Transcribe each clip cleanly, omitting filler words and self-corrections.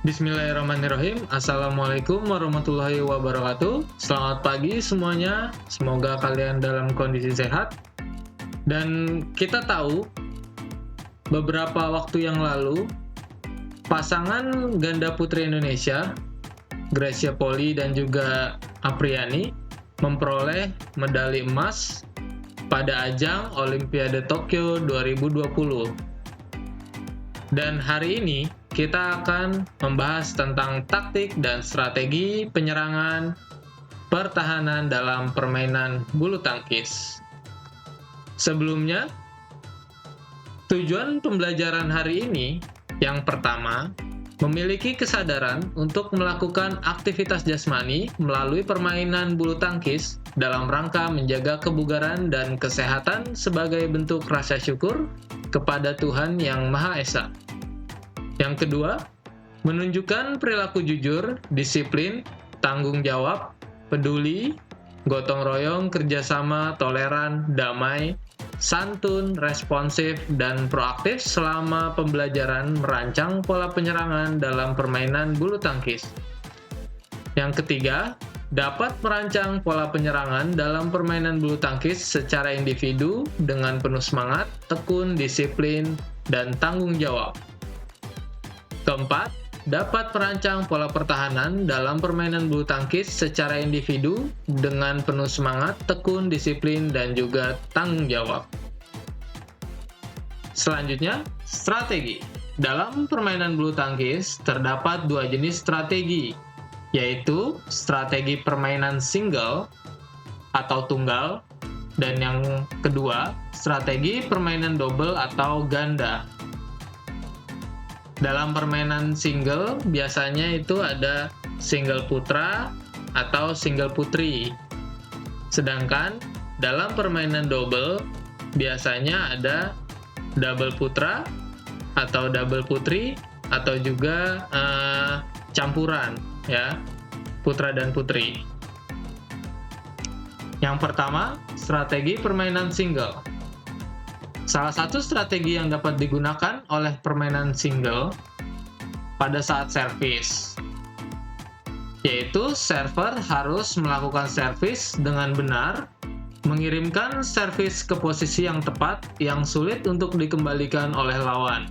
Bismillahirrahmanirrahim. Assalamualaikum warahmatullahi wabarakatuh. Selamat pagi semuanya. Semoga kalian dalam kondisi sehat. Dan kita tahu beberapa waktu yang lalu pasangan ganda putri Indonesia, Greysia Poli dan juga Apriani, memperoleh medali emas pada ajang Olimpiade Tokyo 2020. Dan hari ini kita akan membahas tentang taktik dan strategi penyerangan pertahanan dalam permainan bulu tangkis. Sebelumnya, tujuan pembelajaran hari ini yang pertama, memiliki kesadaran untuk melakukan aktivitas jasmani melalui permainan bulu tangkis dalam rangka menjaga kebugaran dan kesehatan sebagai bentuk rasa syukur kepada Tuhan Yang Maha Esa. Yang kedua, menunjukkan perilaku jujur, disiplin, tanggung jawab, peduli, gotong royong, kerjasama, toleran, damai, santun, responsif, dan proaktif selama pembelajaran merancang pola penyerangan dalam permainan bulu tangkis. Yang ketiga, dapat merancang pola penyerangan dalam permainan bulu tangkis secara individu dengan penuh semangat, tekun, disiplin, dan tanggung jawab. Keempat, dapat merancang pola pertahanan dalam permainan bulu tangkis secara individu dengan penuh semangat, tekun, disiplin, dan juga tanggung jawab. Selanjutnya, strategi. Dalam permainan bulu tangkis, terdapat dua jenis strategi, yaitu strategi permainan single atau tunggal, dan yang kedua, strategi permainan double atau ganda. Dalam permainan single, biasanya itu ada single putra atau single putri. Sedangkan dalam permainan double, biasanya ada double putra atau double putri atau juga campuran, ya, putra dan putri. Yang pertama, strategi permainan single. Salah satu strategi yang dapat digunakan oleh permainan single pada saat servis, yaitu server harus melakukan servis dengan benar, mengirimkan servis ke posisi yang tepat yang sulit untuk dikembalikan oleh lawan.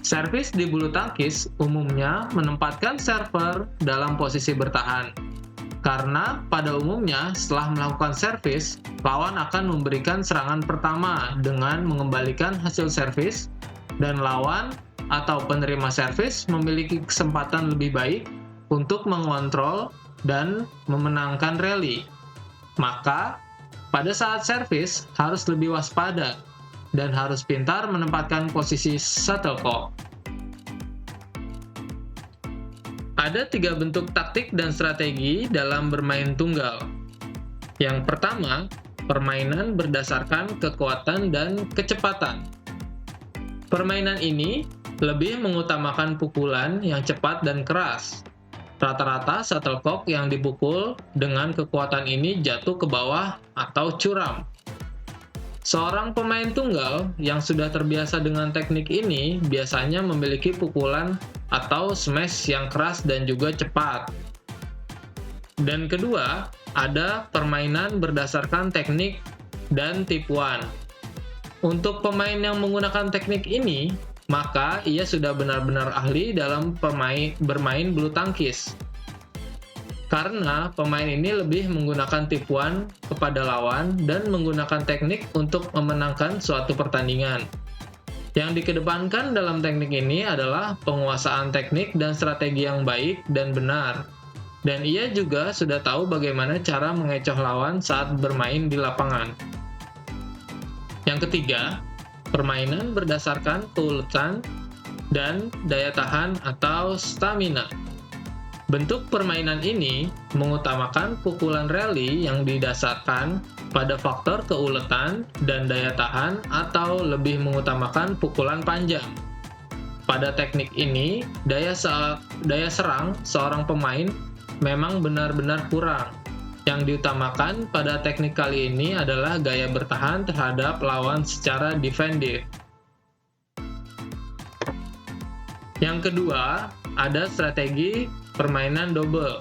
Servis di bulu tangkis umumnya menempatkan server dalam posisi bertahan, karena pada umumnya setelah melakukan servis, lawan akan memberikan serangan pertama dengan mengembalikan hasil servis, dan lawan atau penerima servis memiliki kesempatan lebih baik untuk mengontrol dan memenangkan rally. Maka, pada saat servis harus lebih waspada dan harus pintar menempatkan posisi shuttlecock. Ada tiga bentuk taktik dan strategi dalam bermain tunggal. Yang pertama, permainan berdasarkan kekuatan dan kecepatan. Permainan ini lebih mengutamakan pukulan yang cepat dan keras. Rata-rata shuttlecock yang dipukul dengan kekuatan ini jatuh ke bawah atau curam. Seorang pemain tunggal yang sudah terbiasa dengan teknik ini biasanya memiliki pukulan atau smash yang keras dan juga cepat. Dan kedua, ada permainan berdasarkan teknik dan tipuan. Untuk pemain yang menggunakan teknik ini, maka ia sudah benar-benar ahli dalam bermain bulu tangkis. Karena pemain ini lebih menggunakan tipuan kepada lawan dan menggunakan teknik untuk memenangkan suatu pertandingan. Yang dikedepankan dalam teknik ini adalah penguasaan teknik dan strategi yang baik dan benar. Dan ia juga sudah tahu bagaimana cara mengecoh lawan saat bermain di lapangan. Yang ketiga, permainan berdasarkan keuletan dan daya tahan atau stamina. Bentuk permainan ini mengutamakan pukulan rally yang didasarkan pada faktor keuletan dan daya tahan atau lebih mengutamakan pukulan panjang. Pada teknik ini, daya serang seorang pemain memang benar-benar kurang. Yang diutamakan pada teknik kali ini adalah gaya bertahan terhadap lawan secara defensif. Yang kedua, ada strategi permainan double.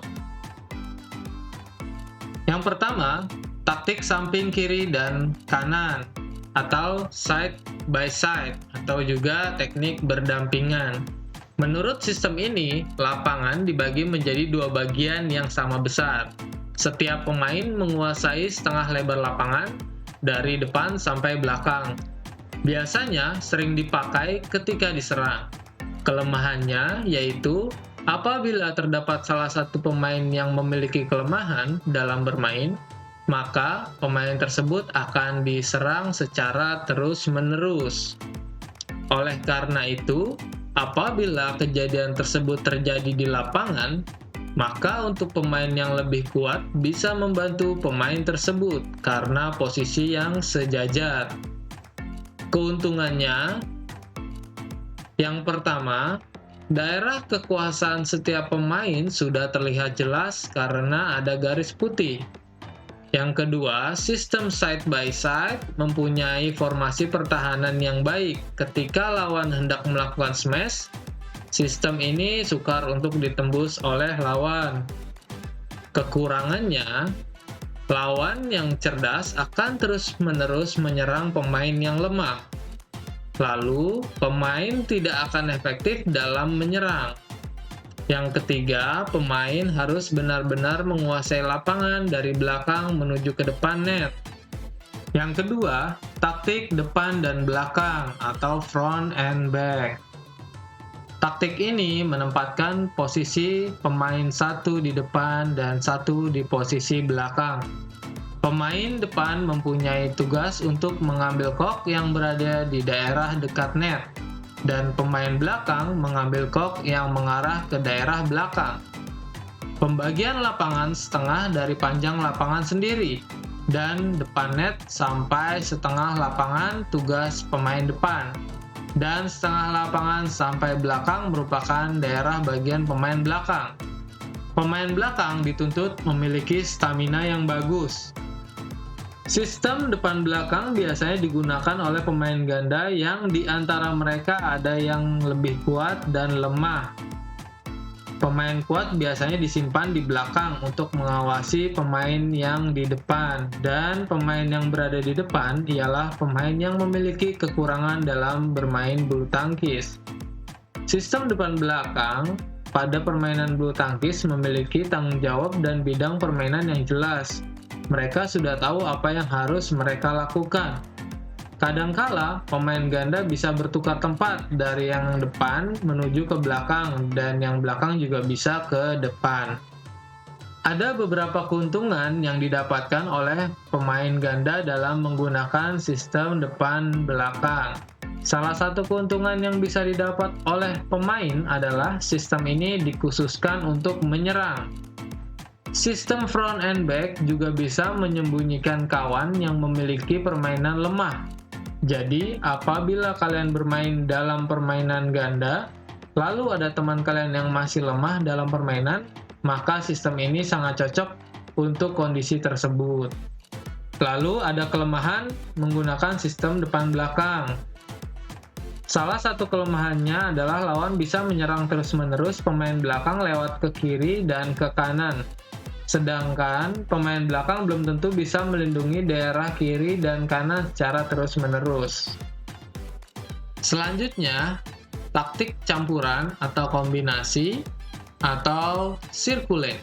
Yang pertama, taktik samping kiri dan kanan, atau side by side, atau juga teknik berdampingan. Menurut sistem ini, lapangan dibagi menjadi dua bagian yang sama besar. Setiap pemain menguasai setengah lebar lapangan dari depan sampai belakang. Biasanya sering dipakai ketika diserang. Kelemahannya yaitu apabila terdapat salah satu pemain yang memiliki kelemahan dalam bermain, maka pemain tersebut akan diserang secara terus-menerus. Oleh karena itu, apabila kejadian tersebut terjadi di lapangan, maka untuk pemain yang lebih kuat bisa membantu pemain tersebut karena posisi yang sejajar. Keuntungannya, yang pertama, daerah kekuasaan setiap pemain sudah terlihat jelas karena ada garis putih. Yang kedua, sistem side by side mempunyai formasi pertahanan yang baik. Ketika lawan hendak melakukan smash, sistem ini sukar untuk ditembus oleh lawan. Kekurangannya, lawan yang cerdas akan terus-menerus menyerang pemain yang lemah. Lalu, pemain tidak akan efektif dalam menyerang. Yang ketiga, pemain harus benar-benar menguasai lapangan dari belakang menuju ke depan net. Yang kedua, taktik depan dan belakang atau front and back. Taktik ini menempatkan posisi pemain satu di depan dan satu di posisi belakang. Pemain depan mempunyai tugas untuk mengambil kok yang berada di daerah dekat net, dan pemain belakang mengambil kok yang mengarah ke daerah belakang. Pembagian lapangan setengah dari panjang lapangan sendiri, dan depan net sampai setengah lapangan tugas pemain depan, dan setengah lapangan sampai belakang merupakan daerah bagian pemain belakang. Pemain belakang dituntut memiliki stamina yang bagus. Sistem depan belakang biasanya digunakan oleh pemain ganda yang di antara mereka ada yang lebih kuat dan lemah. Pemain kuat biasanya disimpan di belakang untuk mengawasi pemain yang di depan, dan pemain yang berada di depan ialah pemain yang memiliki kekurangan dalam bermain bulu tangkis. Sistem depan belakang pada permainan bulu tangkis memiliki tanggung jawab dan bidang permainan yang jelas. Mereka sudah tahu apa yang harus mereka lakukan. Kadangkala, pemain ganda bisa bertukar tempat dari yang depan menuju ke belakang, dan yang belakang juga bisa ke depan. Ada beberapa keuntungan yang didapatkan oleh pemain ganda dalam menggunakan sistem depan belakang. Salah satu keuntungan yang bisa didapat oleh pemain adalah sistem ini dikhususkan untuk menyerang. Sistem front and back juga bisa menyembunyikan kawan yang memiliki permainan lemah. Jadi, apabila kalian bermain dalam permainan ganda, lalu ada teman kalian yang masih lemah dalam permainan, maka sistem ini sangat cocok untuk kondisi tersebut. Lalu ada kelemahan menggunakan sistem depan belakang. Salah satu kelemahannya adalah lawan bisa menyerang terus-menerus pemain belakang lewat ke kiri dan ke kanan. Sedangkan pemain belakang belum tentu bisa melindungi daerah kiri dan kanan secara terus-menerus. Selanjutnya, taktik campuran atau kombinasi atau circulate.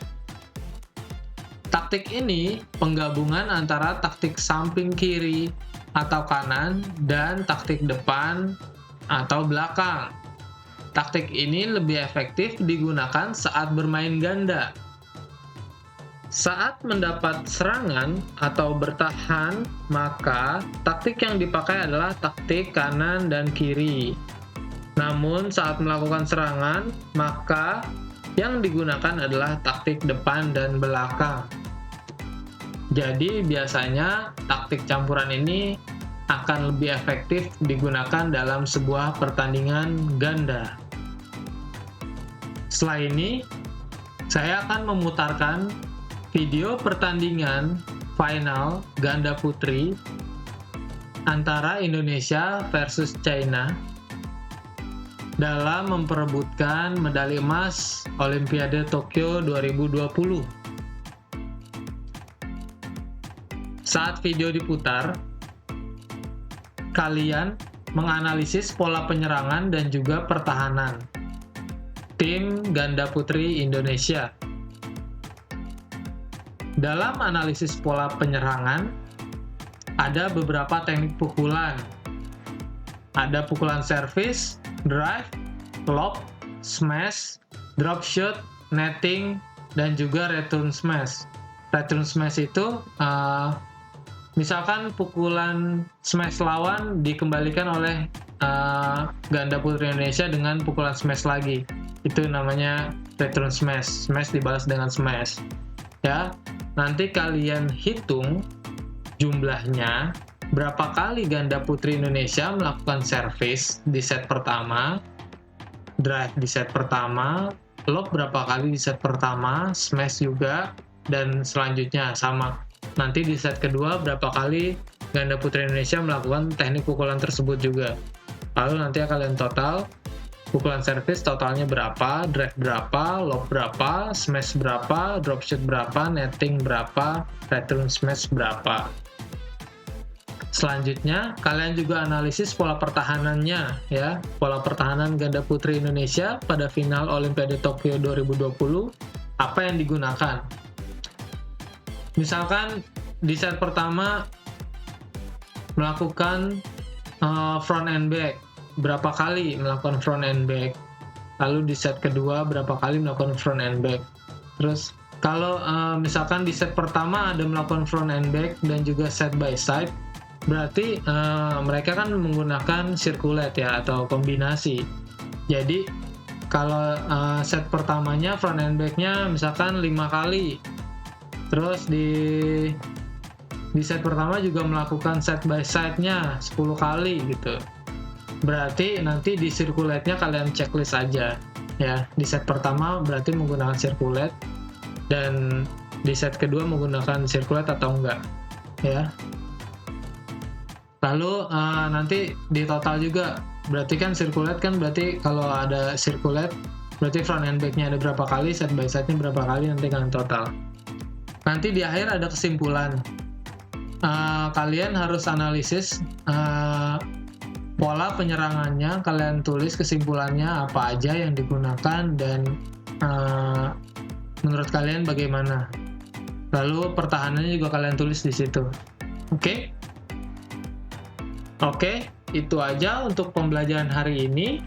Taktik ini penggabungan antara taktik samping kiri atau kanan dan taktik depan atau belakang. Taktik ini lebih efektif digunakan saat bermain ganda. Saat mendapat serangan atau bertahan, maka taktik yang dipakai adalah taktik kanan dan kiri. Namun saat melakukan serangan, maka yang digunakan adalah taktik depan dan belakang. Jadi biasanya taktik campuran ini akan lebih efektif digunakan dalam sebuah pertandingan ganda. Setelah ini, saya akan memutarkan video pertandingan final ganda putri antara Indonesia versus China. dalam memperebutkan medali emas Olimpiade Tokyo 2020. Saat video diputar, kalian menganalisis pola penyerangan dan juga pertahanan tim ganda putri Indonesia. Dalam analisis pola penyerangan, ada beberapa teknik pukulan. Ada pukulan servis, drive, lob, smash, drop shot, netting, dan juga return smash. Return smash itu misalkan pukulan smash lawan dikembalikan oleh ganda putri Indonesia dengan pukulan smash lagi. Itu namanya return smash. Smash dibalas dengan smash. Ya, nanti kalian hitung jumlahnya, berapa kali ganda putri Indonesia melakukan servis di set pertama, drive di set pertama, lob berapa kali di set pertama, smash juga, dan selanjutnya sama. Nanti di set kedua berapa kali ganda putri Indonesia melakukan teknik pukulan tersebut juga. Lalu nanti kalian total, pukulan servis totalnya berapa, drive berapa, lob berapa, smash berapa, drop shot berapa, netting berapa, return smash berapa. Selanjutnya, kalian juga analisis pola pertahanannya, ya. Pola pertahanan ganda putri Indonesia pada final Olimpiade Tokyo 2020, apa yang digunakan? Misalkan di set pertama melakukan front and back, berapa kali melakukan front and back. Lalu di set kedua berapa kali melakukan front and back. Terus kalau misalkan di set pertama ada melakukan front and back dan juga side by side, berarti mereka kan menggunakan circulate ya, atau kombinasi. Jadi kalau set pertamanya front and back-nya misalkan 5 kali, terus di set pertama juga melakukan side by side-nya 10 kali gitu. Berarti nanti di circulate-nya kalian checklist aja ya. Di set pertama berarti menggunakan circulate, dan di set kedua menggunakan circulate atau enggak ya. Lalu nanti di total juga, berarti kan circulate kan berarti kalau ada circulate berarti front and back-nya ada berapa kali, side by side-nya berapa kali, nanti kalian total. Nanti di akhir ada kesimpulan. Kalian harus analisis pola penyerangannya, kalian tulis kesimpulannya apa aja yang digunakan dan menurut kalian bagaimana. Lalu pertahanannya juga kalian tulis di situ. Oke? Oke, itu aja untuk pembelajaran hari ini.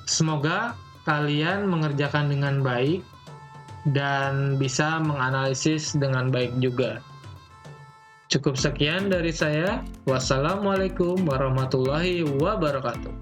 Semoga kalian mengerjakan dengan baik dan bisa menganalisis dengan baik juga. Cukup sekian dari saya. Wassalamualaikum warahmatullahi wabarakatuh.